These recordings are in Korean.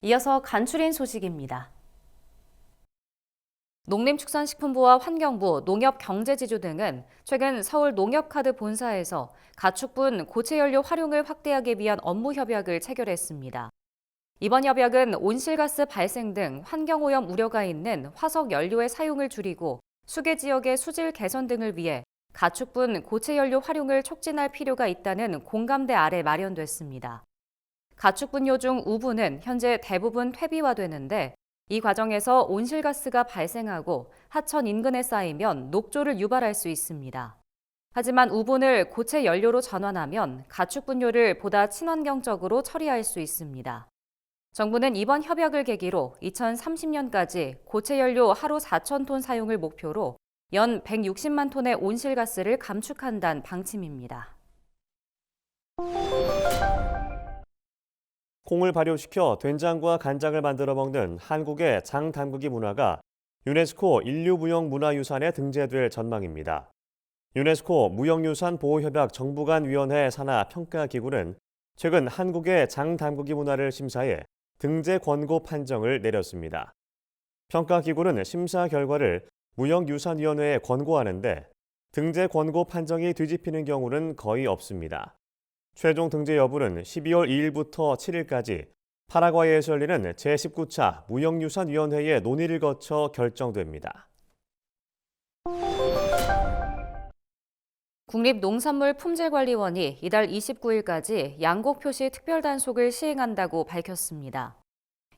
이어서 간추린 소식입니다. 농림축산식품부와 환경부, 농협경제지주 등은 최근 서울 농협카드 본사에서 가축분 고체연료 활용을 확대하기 위한 업무 협약을 체결했습니다. 이번 협약은 온실가스 발생 등 환경오염 우려가 있는 화석 연료의 사용을 줄이고 수계 지역의 수질 개선 등을 위해 가축분 고체연료 활용을 촉진할 필요가 있다는 공감대 아래 마련됐습니다. 가축분뇨 중 우분은 현재 대부분 퇴비화되는데 이 과정에서 온실가스가 발생하고 하천 인근에 쌓이면 녹조를 유발할 수 있습니다. 하지만 우분을 고체 연료로 전환하면 가축분뇨를 보다 친환경적으로 처리할 수 있습니다. 정부는 이번 협약을 계기로 2030년까지 고체 연료 하루 4,000톤 사용을 목표로 연 160만 톤의 온실가스를 감축한다는 방침입니다. 콩을 발효시켜 된장과 간장을 만들어 먹는 한국의 장담그기 문화가 유네스코 인류무형문화유산에 등재될 전망입니다. 유네스코 무형유산 보호협약 정부 간 위원회 산하 평가기구는 최근 한국의 장담그기 문화를 심사해 등재 권고 판정을 내렸습니다. 평가기구는 심사 결과를 무형유산위원회에 권고하는데 등재 권고 판정이 뒤집히는 경우는 거의 없습니다. 최종 등재 여부는 12월 2일부터 7일까지 파라과이에서 열리는 제19차 무형유산위원회의 논의를 거쳐 결정됩니다. 국립농산물품질관리원이 이달 29일까지 양곡 표시 특별 단속을 시행한다고 밝혔습니다.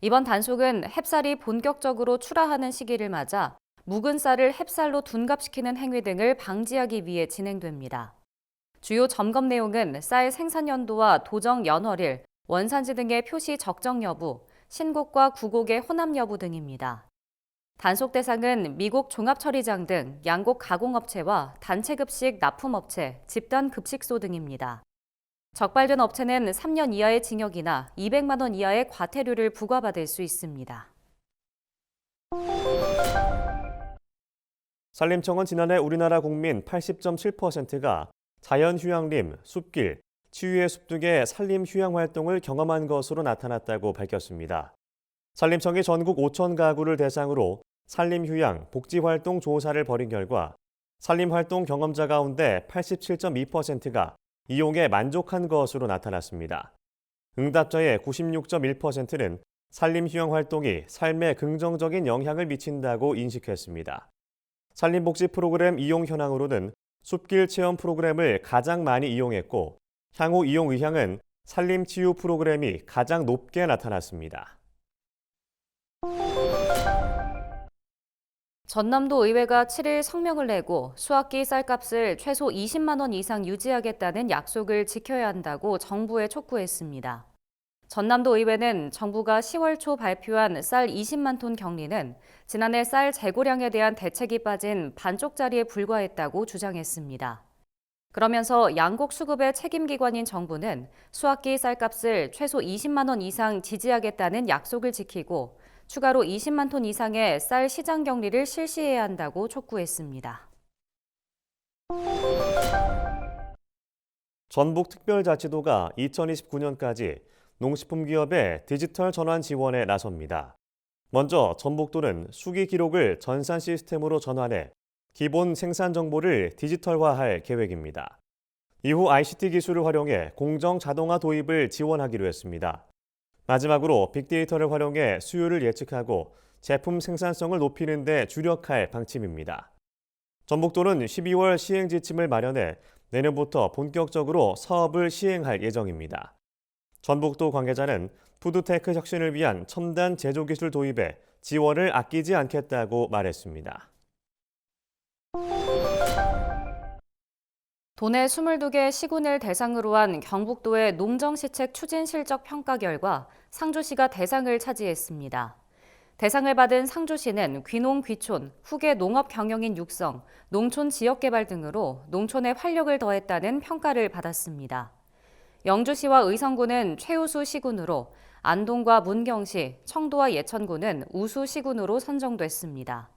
이번 단속은 햅쌀이 본격적으로 출하하는 시기를 맞아 묵은 쌀을 햅쌀로 둔갑시키는 행위 등을 방지하기 위해 진행됩니다. 주요 점검 내용은 쌀 생산 연도와 도정 연월일, 원산지 등의 표시 적정 여부, 신곡과 구곡의 혼합 여부 등입니다. 단속 대상은 미국 종합처리장 등 양곡 가공업체와 단체급식 납품업체, 집단급식소 등입니다. 적발된 업체는 3년 이하의 징역이나 200만 원 이하의 과태료를 부과받을 수 있습니다. 산림청은 지난해 우리나라 국민 80.7%가 자연휴양림, 숲길, 치유의 숲 등의 산림휴양 활동을 경험한 것으로 나타났다고 밝혔습니다. 산림청이 전국 5천 가구를 대상으로 산림휴양, 복지활동 조사를 벌인 결과 산림활동 경험자 가운데 87.2%가 이용에 만족한 것으로 나타났습니다. 응답자의 96.1%는 산림휴양 활동이 삶에 긍정적인 영향을 미친다고 인식했습니다. 산림복지 프로그램 이용 현황으로는 숲길 체험 프로그램을 가장 많이 이용했고 향후 이용 의향은 산림치유 프로그램이 가장 높게 나타났습니다. 전남도 의회가 7일 성명을 내고 수확기 쌀값을 최소 20만 원 이상 유지하겠다는 약속을 지켜야 한다고 정부에 촉구했습니다. 전남도 의회는 정부가 10월 초 발표한 쌀 20만 톤 격리는 지난해 쌀 재고량에 대한 대책이 빠진 반쪽짜리에 불과했다고 주장했습니다. 그러면서 양곡 수급의 책임기관인 정부는 수확기 쌀값을 최소 20만 원 이상 지지하겠다는 약속을 지키고 추가로 20만 톤 이상의 쌀 시장 격리를 실시해야 한다고 촉구했습니다. 전북특별자치도가 2029년까지 농식품 기업의 디지털 전환 지원에 나섭니다. 먼저 전북도는 수기 기록을 전산 시스템으로 전환해 기본 생산 정보를 디지털화할 계획입니다. 이후 ICT 기술을 활용해 공정 자동화 도입을 지원하기로 했습니다. 마지막으로 빅데이터를 활용해 수요를 예측하고 제품 생산성을 높이는 데 주력할 방침입니다. 전북도는 12월 시행 지침을 마련해 내년부터 본격적으로 사업을 시행할 예정입니다. 전북도 관계자는 푸드테크 혁신을 위한 첨단 제조기술 도입에 지원을 아끼지 않겠다고 말했습니다. 도내 22개 시군을 대상으로 한 경북도의 농정시책 추진 실적 평가 결과 상주시가 대상을 차지했습니다. 대상을 받은 상주시는 귀농 귀촌, 후계 농업 경영인 육성, 농촌 지역개발 등으로 농촌에 활력을 더했다는 평가를 받았습니다. 영주시와 의성구는 최우수 시군으로 안동과 문경시, 청도와 예천구는 우수 시군으로 선정됐습니다.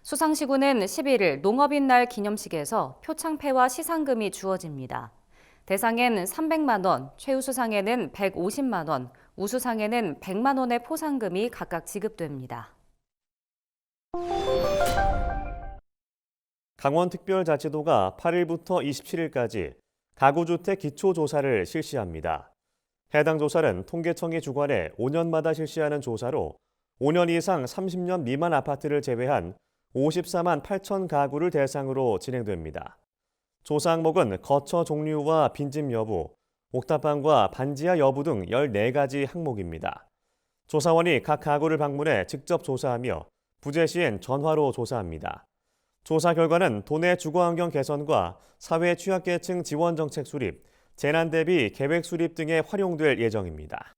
수상시군은 11일 농업인 날 기념식에서 표창패와 시상금이 주어집니다. 대상엔 300만 원, 최우수상에는 150만 원, 우수상에는 100만 원의 포상금이 각각 지급됩니다. 강원특별자치도가 8일부터 27일까지 가구주택 기초조사를 실시합니다. 해당 조사는 통계청이 주관해 5년마다 실시하는 조사로 5년 이상 30년 미만 아파트를 제외한 54만 8천 가구를 대상으로 진행됩니다. 조사 항목은 거처 종류와 빈집 여부, 옥탑방과 반지하 여부 등 14가지 항목입니다. 조사원이 각 가구를 방문해 직접 조사하며 부재 시엔 전화로 조사합니다. 조사 결과는 도내 주거환경 개선과 사회 취약계층 지원 정책 수립, 재난 대비 계획 수립 등에 활용될 예정입니다.